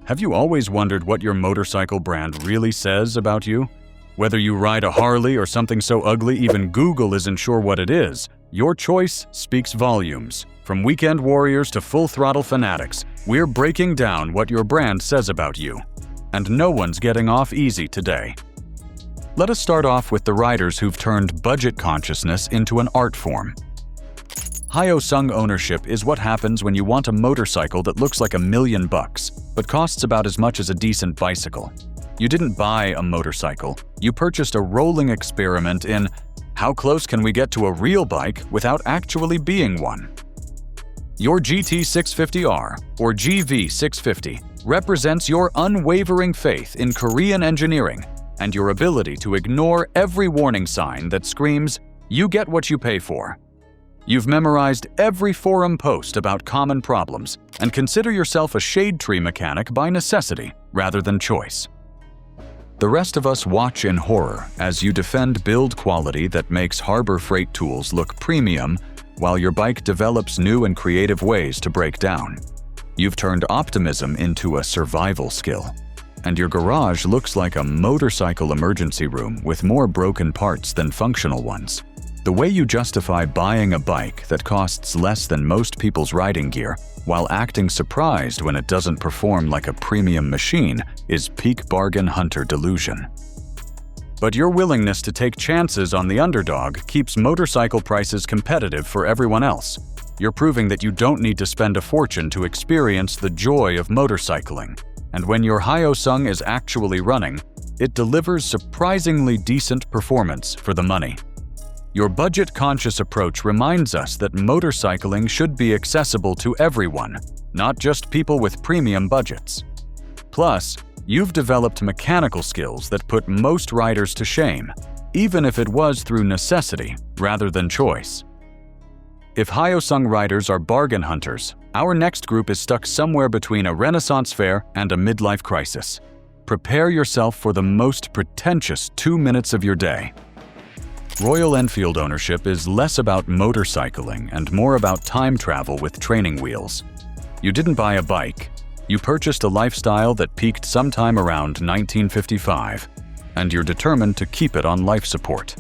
Have you always wondered what your motorcycle brand really says about you? Whether you ride a Harley or something so ugly even Google isn't sure what it is, your choice speaks volumes. From weekend warriors to full-throttle fanatics, we're breaking down what your brand says about you. And no one's getting off easy today. Let us start off with the riders who've turned budget consciousness into an art form. Hyosung Ownership is what happens when you want a motorcycle that looks like $1,000,000, but costs about as much as a decent bicycle. You didn't buy a motorcycle, you purchased a rolling experiment in how close can we get to a real bike without actually being one. Your GT650R, or GV650, represents your unwavering faith in Korean engineering and your ability to ignore every warning sign that screams, "You get what you pay for." You've memorized every forum post about common problems and consider yourself a shade tree mechanic by necessity rather than choice. The rest of us watch in horror as you defend build quality that makes Harbor Freight tools look premium while your bike develops new and creative ways to break down. You've turned optimism into a survival skill, and your garage looks like a motorcycle emergency room with more broken parts than functional ones. The way you justify buying a bike that costs less than most people's riding gear while acting surprised when it doesn't perform like a premium machine is peak bargain hunter delusion. But your willingness to take chances on the underdog keeps motorcycle prices competitive for everyone else. You're proving that you don't need to spend a fortune to experience the joy of motorcycling. And when your Hyosung is actually running, it delivers surprisingly decent performance for the money. Your budget-conscious approach reminds us that motorcycling should be accessible to everyone, not just people with premium budgets. Plus, you've developed mechanical skills that put most riders to shame, even if it was through necessity rather than choice. If Hyosung riders are bargain hunters, our next group is stuck somewhere between a Renaissance fair and a midlife crisis. Prepare yourself for the most pretentious 2 minutes of your day. Royal Enfield ownership is less about motorcycling and more about time travel with training wheels. You didn't buy a bike. You purchased a lifestyle that peaked sometime around 1955, and you're determined to keep it on life support.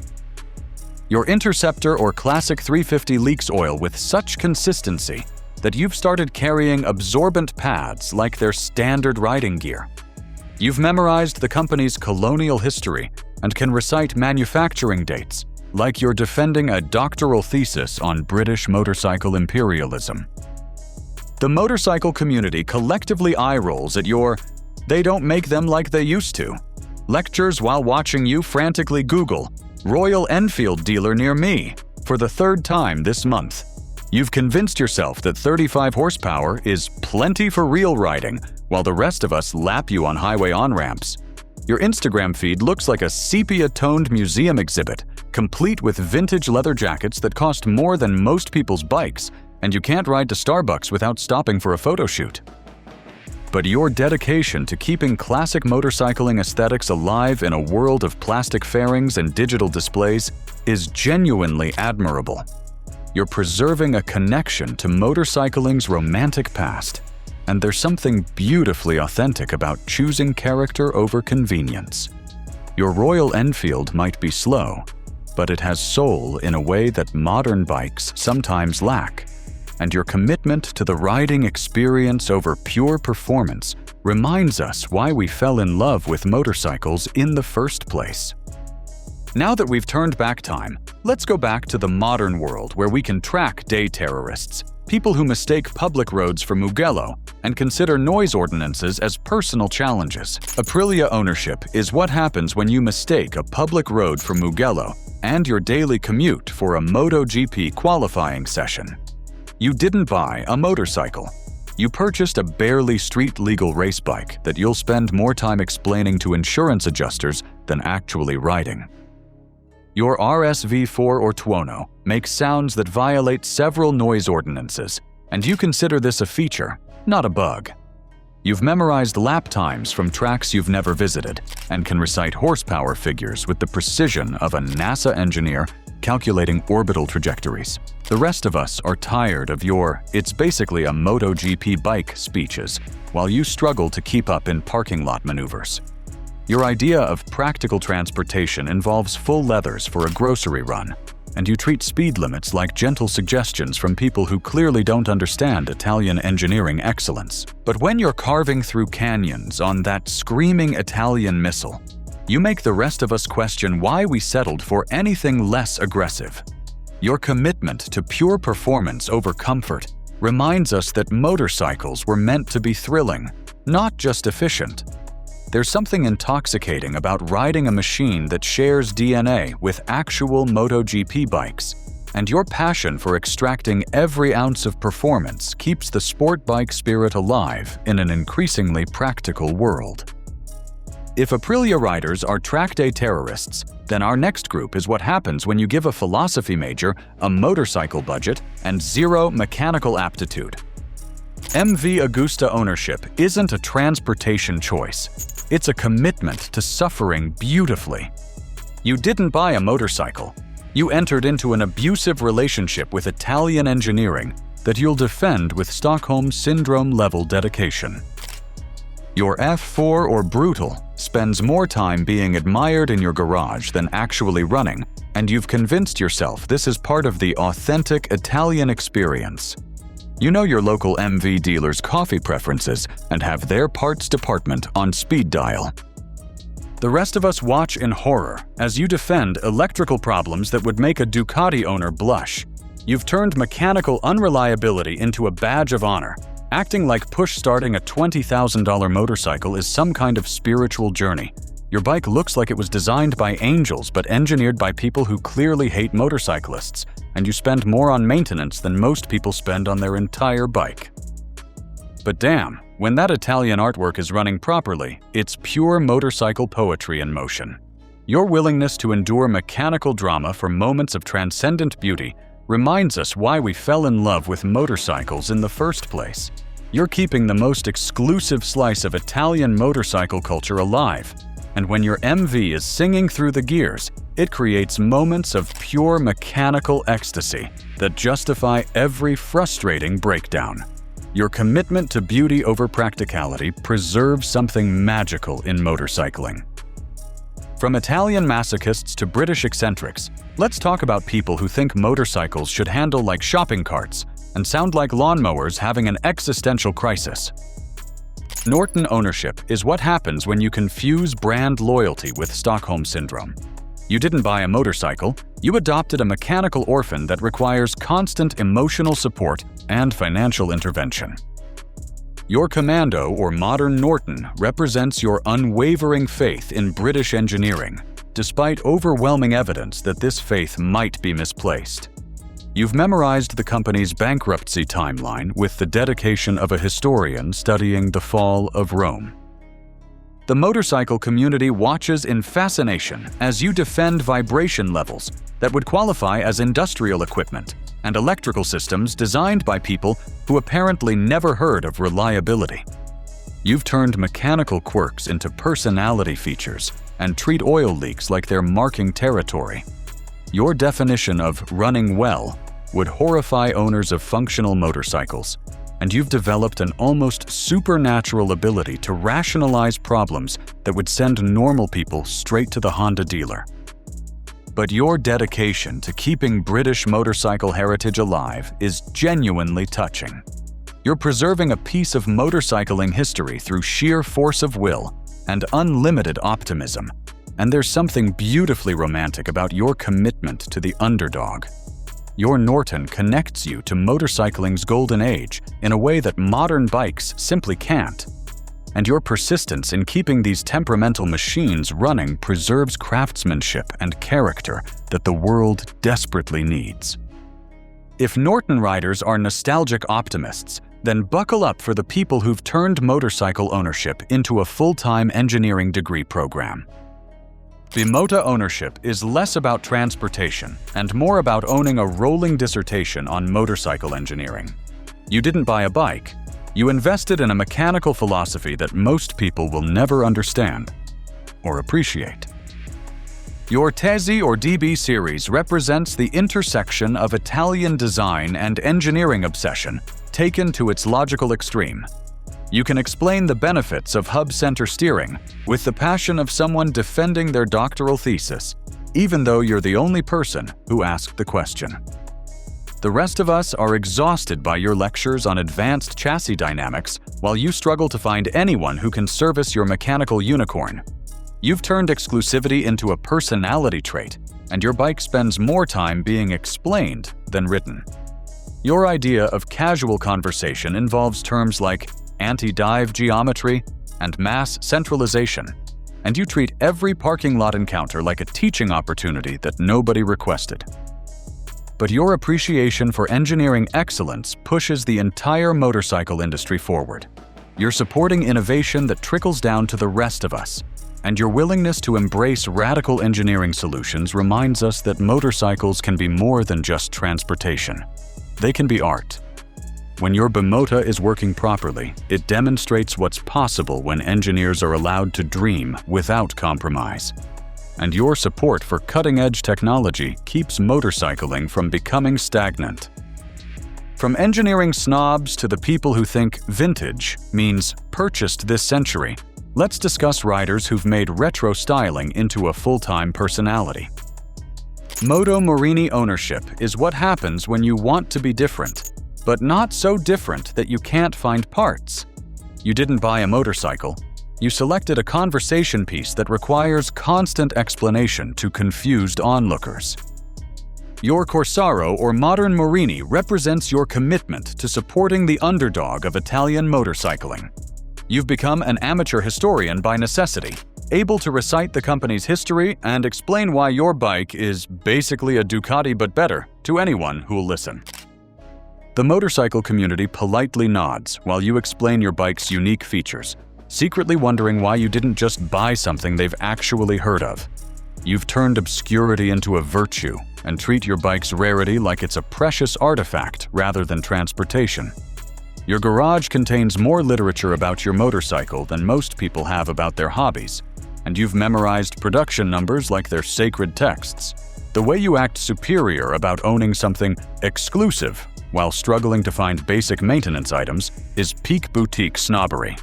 Your Interceptor or Classic 350 leaks oil with such consistency that you've started carrying absorbent pads like their standard riding gear. You've memorized the company's colonial history and can recite manufacturing dates, like you're defending a doctoral thesis on British motorcycle imperialism. The motorcycle community collectively eye-rolls at your "they don't make them like they used to" lectures while watching you frantically Google "Royal Enfield dealer near me" for the 3rd time this month. You've convinced yourself that 35 horsepower is plenty for real riding, while the rest of us lap you on highway on-ramps. Your Instagram feed looks like a sepia-toned museum exhibit, complete with vintage leather jackets that cost more than most people's bikes, and you can't ride to Starbucks without stopping for a photo shoot. But your dedication to keeping classic motorcycling aesthetics alive in a world of plastic fairings and digital displays is genuinely admirable. You're preserving a connection to motorcycling's romantic past, and there's something beautifully authentic about choosing character over convenience. Your Royal Enfield might be slow, but it has soul in a way that modern bikes sometimes lack. And your commitment to the riding experience over pure performance reminds us why we fell in love with motorcycles in the first place. Now that we've turned back time, let's go back to the modern world where we can track day terrorists, people who mistake public roads for Mugello and consider noise ordinances as personal challenges. Arilia Ownership is what happens when you mistake a public road for Mugello and your daily commute for a MotoGP qualifying session. You didn't buy a motorcycle. You purchased a barely street-legal race bike that you'll spend more time explaining to insurance adjusters than actually riding. Your RSV4 or Tuono makes sounds that violate several noise ordinances, and you consider this a feature, not a bug. You've memorized lap times from tracks you've never visited and can recite horsepower figures with the precision of a NASA engineer calculating orbital trajectories. The rest of us are tired of your "it's basically a MotoGP bike" speeches, while you struggle to keep up in parking lot maneuvers. Your idea of practical transportation involves full leathers for a grocery run, and you treat speed limits like gentle suggestions from people who clearly don't understand Italian engineering excellence. But when you're carving through canyons on that screaming Italian missile, you make the rest of us question why we settled for anything less aggressive. Your commitment to pure performance over comfort reminds us that motorcycles were meant to be thrilling, not just efficient. There's something intoxicating about riding a machine that shares DNA with actual MotoGP bikes, and your passion for extracting every ounce of performance keeps the sport bike spirit alive in an increasingly practical world. If Aprilia riders are track day terrorists, then our next group is what happens when you give a philosophy major a motorcycle budget and zero mechanical aptitude. MV Agusta ownership isn't a transportation choice. It's a commitment to suffering beautifully. You didn't buy a motorcycle. You entered into an abusive relationship with Italian engineering that you'll defend with Stockholm Syndrome-level dedication. Your F4 or Brutal spends more time being admired in your garage than actually running, and you've convinced yourself this is part of the authentic Italian experience. You know your local MV dealer's coffee preferences and have their parts department on speed dial. The rest of us watch in horror as you defend electrical problems that would make a Ducati owner blush. You've turned mechanical unreliability into a badge of honor, acting like push-starting a $20,000 motorcycle is some kind of spiritual journey. Your bike looks like it was designed by angels but engineered by people who clearly hate motorcyclists, and you spend more on maintenance than most people spend on their entire bike. But damn, when that Italian artwork is running properly, it's pure motorcycle poetry in motion. Your willingness to endure mechanical drama for moments of transcendent beauty reminds us why we fell in love with motorcycles in the first place. You're keeping the most exclusive slice of Italian motorcycle culture alive, and when your MV is singing through the gears, it creates moments of pure mechanical ecstasy that justify every frustrating breakdown. Your commitment to beauty over practicality preserves something magical in motorcycling. From Italian masochists to British eccentrics, let's talk about people who think motorcycles should handle like shopping carts and sound like lawnmowers having an existential crisis. Norton Ownership is what happens when you confuse brand loyalty with Stockholm Syndrome. You didn't buy a motorcycle, you adopted a mechanical orphan that requires constant emotional support and financial intervention. Your Commando or modern Norton represents your unwavering faith in British engineering, despite overwhelming evidence that this faith might be misplaced. You've memorized the company's bankruptcy timeline with the dedication of a historian studying the fall of Rome. The motorcycle community watches in fascination as you defend vibration levels that would qualify as industrial equipment and electrical systems designed by people who apparently never heard of reliability. You've turned mechanical quirks into personality features and treat oil leaks like they're marking territory. Your definition of running well would horrify owners of functional motorcycles, and you've developed an almost supernatural ability to rationalize problems that would send normal people straight to the Honda dealer. But your dedication to keeping British motorcycle heritage alive is genuinely touching. You're preserving a piece of motorcycling history through sheer force of will and unlimited optimism, and there's something beautifully romantic about your commitment to the underdog. Your Norton connects you to motorcycling's golden age in a way that modern bikes simply can't. And your persistence in keeping these temperamental machines running preserves craftsmanship and character that the world desperately needs. If Norton riders are nostalgic optimists, then buckle up for the people who've turned motorcycle ownership into a full-time engineering degree program. The Moto Ownership is less about transportation and more about owning a rolling dissertation on motorcycle engineering. You didn't buy a bike. You invested in a mechanical philosophy that most people will never understand or appreciate. Your Tesi or DB series represents the intersection of Italian design and engineering obsession, taken to its logical extreme. You can explain the benefits of hub center steering with the passion of someone defending their doctoral thesis, even though you're the only person who asked the question. The rest of us are exhausted by your lectures on advanced chassis dynamics while you struggle to find anyone who can service your mechanical unicorn. You've turned exclusivity into a personality trait, and your bike spends more time being explained than written. Your idea of casual conversation involves terms like anti-dive geometry and mass centralization, and you treat every parking lot encounter like a teaching opportunity that nobody requested. But your appreciation for engineering excellence pushes the entire motorcycle industry forward. You're supporting innovation that trickles down to the rest of us, and your willingness to embrace radical engineering solutions reminds us that motorcycles can be more than just transportation. They can be art. When your bimota is working properly, it demonstrates what's possible when engineers are allowed to dream without compromise. And your support for cutting-edge technology keeps motorcycling from becoming stagnant. From engineering snobs to the people who think vintage means purchased this century, let's discuss riders who've made retro styling into a full-time personality. Moto Marini ownership is what happens when you want to be different, but not so different that you can't find parts. You didn't buy a motorcycle. You selected a conversation piece that requires constant explanation to confused onlookers. Your Corsaro or modern Marini represents your commitment to supporting the underdog of Italian motorcycling. You've become an amateur historian by necessity, able to recite the company's history and explain why your bike is basically a Ducati but better to anyone who'll listen. The motorcycle community politely nods while you explain your bike's unique features, secretly wondering why you didn't just buy something they've actually heard of. You've turned obscurity into a virtue and treat your bike's rarity like it's a precious artifact rather than transportation. Your garage contains more literature about your motorcycle than most people have about their hobbies, and you've memorized production numbers like they're sacred texts. The way you act superior about owning something exclusive while struggling to find basic maintenance items is peak boutique snobbery.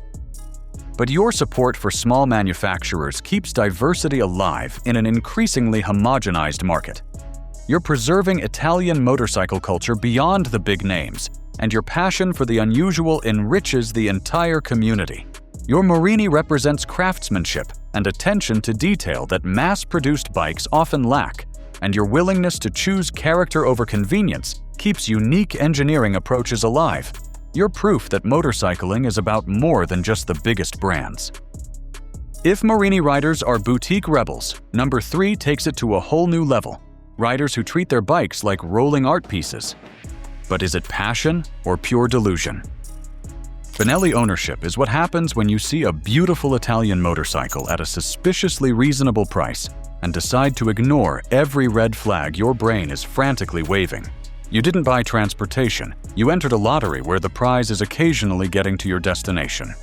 But your support for small manufacturers keeps diversity alive in an increasingly homogenized market. You're preserving Italian motorcycle culture beyond the big names, and your passion for the unusual enriches the entire community. Your Marini represents craftsmanship and attention to detail that mass-produced bikes often lack, and your willingness to choose character over convenience keeps unique engineering approaches alive. You're proof that motorcycling is about more than just the biggest brands. If Marini riders are boutique rebels, number 3 takes it to a whole new level. Riders who treat their bikes like rolling art pieces. But is it passion or pure delusion? Benelli ownership is what happens when you see a beautiful Italian motorcycle at a suspiciously reasonable price and decide to ignore every red flag your brain is frantically waving. You didn't buy transportation. You entered a lottery where the prize is occasionally getting to your destination.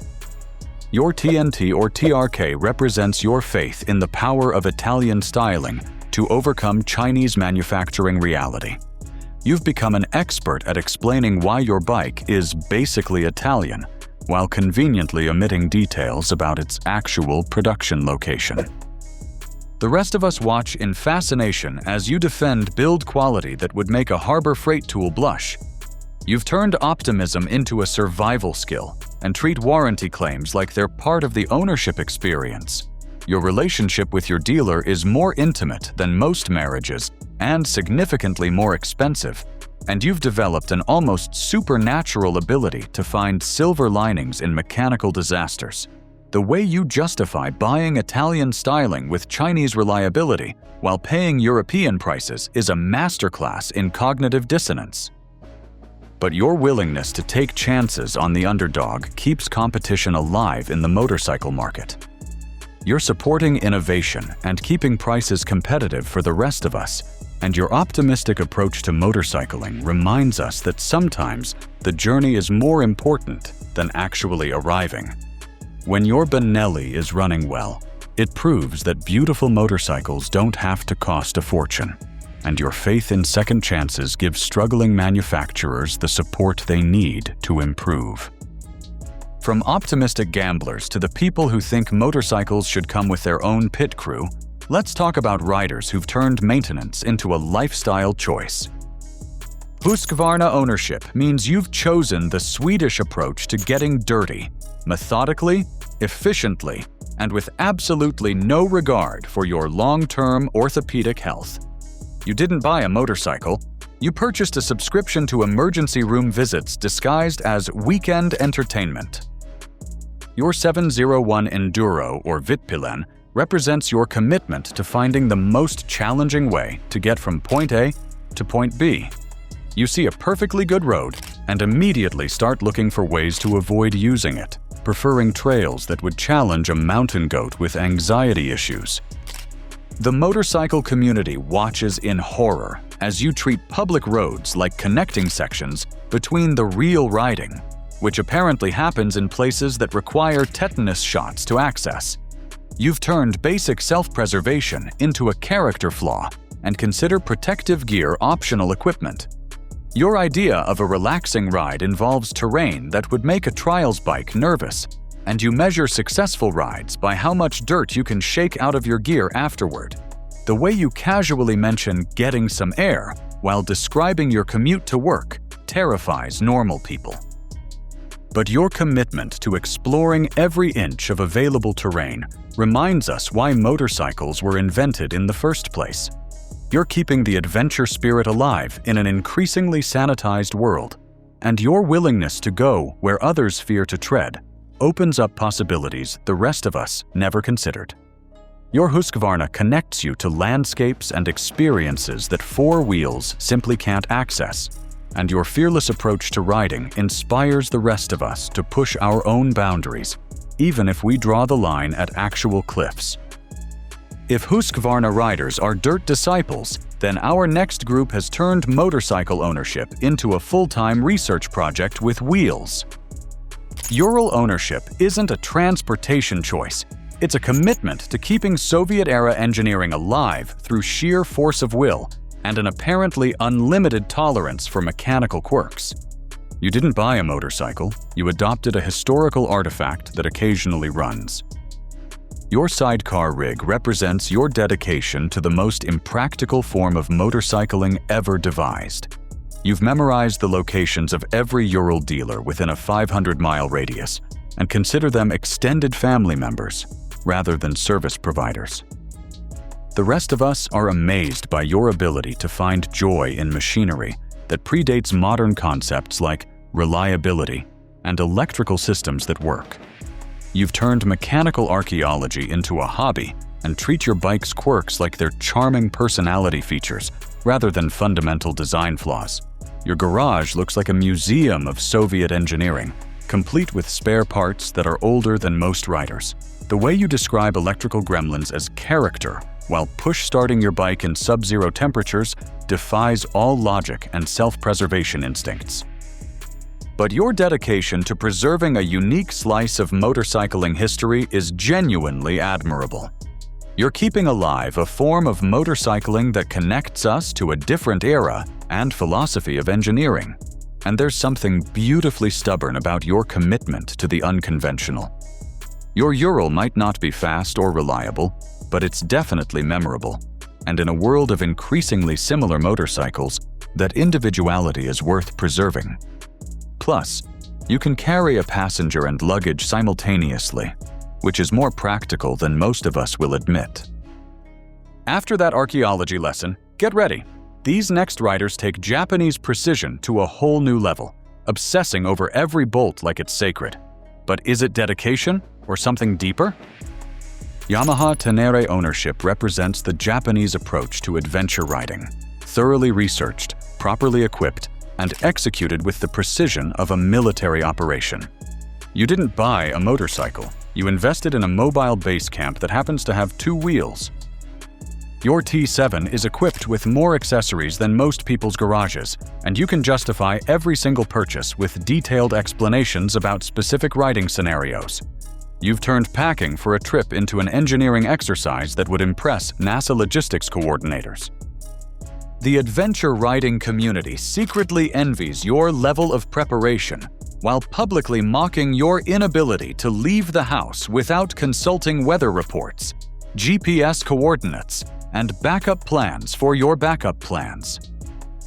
Your TNT or TRK represents your faith in the power of Italian styling to overcome Chinese manufacturing reality. You've become an expert at explaining why your bike is basically Italian, while conveniently omitting details about its actual production location. The rest of us watch in fascination as you defend build quality that would make a Harbor Freight tool blush. You've turned optimism into a survival skill and treat warranty claims like they're part of the ownership experience. Your relationship with your dealer is more intimate than most marriages and significantly more expensive, and you've developed an almost supernatural ability to find silver linings in mechanical disasters. The way you justify buying Italian styling with Chinese reliability while paying European prices is a masterclass in cognitive dissonance. But your willingness to take chances on the underdog keeps competition alive in the motorcycle market. You're supporting innovation and keeping prices competitive for the rest of us, and your optimistic approach to motorcycling reminds us that sometimes the journey is more important than actually arriving. When your Benelli is running well, It proves that beautiful motorcycles don't have to cost a fortune, and your faith in second chances gives struggling manufacturers the support they need to improve. From optimistic gamblers to the people who think motorcycles should come with their own pit crew, let's talk about riders who've turned maintenance into a lifestyle choice. Husqvarna ownership means you've chosen the Swedish approach to getting dirty, methodically, efficiently, and with absolutely no regard for your long-term orthopedic health. You didn't buy a motorcycle, you purchased a subscription to emergency room visits disguised as weekend entertainment. Your 701 Enduro or Vitpilen represents your commitment to finding the most challenging way to get from point A to point B. You see a perfectly good road and immediately start looking for ways to avoid using it, preferring trails that would challenge a mountain goat with anxiety issues. The motorcycle community watches in horror as you treat public roads like connecting sections between the real riding, which apparently happens in places that require tetanus shots to access. You've turned basic self-preservation into a character flaw and consider protective gear optional equipment. Your idea of a relaxing ride involves terrain that would make a trials bike nervous, and you measure successful rides by how much dirt you can shake out of your gear afterward. The way you casually mention getting some air while describing your commute to work terrifies normal people. But your commitment to exploring every inch of available terrain reminds us why motorcycles were invented in the first place. You're keeping the adventure spirit alive in an increasingly sanitized world, and your willingness to go where others fear to tread opens up possibilities the rest of us never considered. Your Husqvarna connects you to landscapes and experiences that four wheels simply can't access, and your fearless approach to riding inspires the rest of us to push our own boundaries, even if we draw the line at actual cliffs. If Husqvarna riders are dirt disciples, then our next group has turned motorcycle ownership into a full-time research project with wheels. Eural ownership isn't a transportation choice. It's a commitment to keeping Soviet-era engineering alive through sheer force of will and an apparently unlimited tolerance for mechanical quirks. You didn't buy a motorcycle, you adopted a historical artifact that occasionally runs. Your sidecar rig represents your dedication to the most impractical form of motorcycling ever devised. You've memorized the locations of every Eural dealer within a 500-mile radius and consider them extended family members rather than service providers. The rest of us are amazed by your ability to find joy in machinery that predates modern concepts like reliability and electrical systems that work. You've turned mechanical archaeology into a hobby and treat your bike's quirks like they're charming personality features rather than fundamental design flaws. Your garage looks like a museum of Soviet engineering, complete with spare parts that are older than most riders. The way you describe electrical gremlins as character while push-starting your bike in sub-zero temperatures defies all logic and self-preservation instincts. But your dedication to preserving a unique slice of motorcycling history is genuinely admirable. You're keeping alive a form of motorcycling that connects us to a different era and philosophy of engineering. And there's something beautifully stubborn about your commitment to the unconventional. Your Eural might not be fast or reliable, but it's definitely memorable. And in a world of increasingly similar motorcycles, that individuality is worth preserving. Plus, you can carry a passenger and luggage simultaneously, which is more practical than most of us will admit. After that archaeology lesson, get ready. These next riders take Japanese precision to a whole new level, obsessing over every bolt like it's sacred. But is it dedication or something deeper? Yamaha Tenere Ownership represents the Japanese approach to adventure riding, thoroughly researched, properly equipped, and executed with the precision of a military operation. You didn't buy a motorcycle, you invested in a mobile base camp that happens to have 2 wheels. Your T7 is equipped with more accessories than most people's garages, and you can justify every single purchase with detailed explanations about specific riding scenarios. You've turned packing for a trip into an engineering exercise that would impress NASA logistics coordinators. The adventure riding community secretly envies your level of preparation while publicly mocking your inability to leave the house without consulting weather reports, GPS coordinates, and backup plans for your backup plans.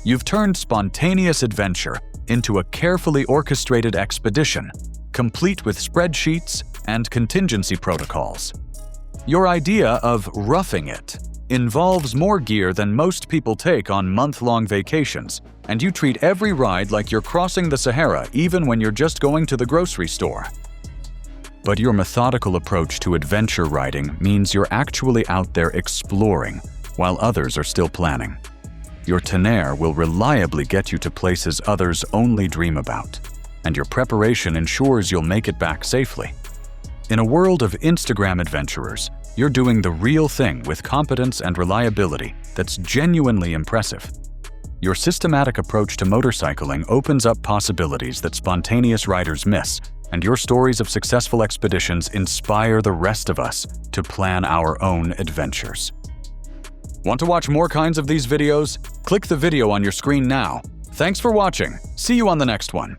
You've turned spontaneous adventure into a carefully orchestrated expedition, complete with spreadsheets and contingency protocols. Your idea of roughing it involves more gear than most people take on month-long vacations, and you treat every ride like you're crossing the Sahara even when you're just going to the grocery store. But your methodical approach to adventure riding means you're actually out there exploring, while others are still planning. Your tonnerre will reliably get you to places others only dream about, and your preparation ensures you'll make it back safely. In a world of Instagram adventurers, you're doing the real thing with competence and reliability that's genuinely impressive. Your systematic approach to motorcycling opens up possibilities that spontaneous riders miss, and your stories of successful expeditions inspire the rest of us to plan our own adventures. Want to watch more kinds of these videos? Click the video on your screen now. Thanks for watching. See you on the next one.